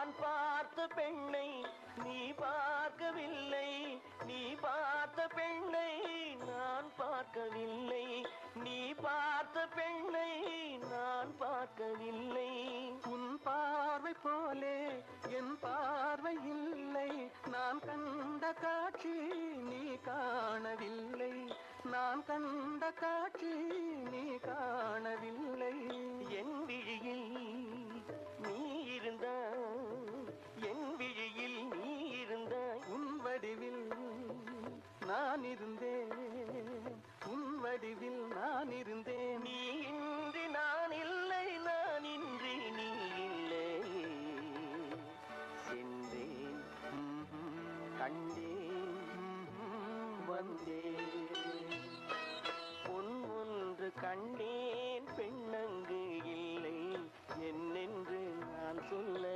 நான் பார்த்த பெண்ணை நீ பார்க்கவில்லை, நீ பார்த்த பெண்ணை நான் பார்க்கவில்லை, நீ பார்த்த பெண்ணை நான் பார்க்கவில்லை. உன் பார்வை போலே என் பார்வை இல்லை, நான் கண்ட காட்சி நீ காணவில்லை, நான் கண்ட காட்சி நீ காணவில்லை. என் விழியில் நீ இருந்தாய், என் விழியில் நீ இருந்தாய், உன் வடிவில் நான் இருந்தேன், உன் வடிவில் நான் இருந்தேன். நீ இன்றி நான் இல்லை, நான் இன்றி நீ இல்லை. சென்றேன், கண்டேன்.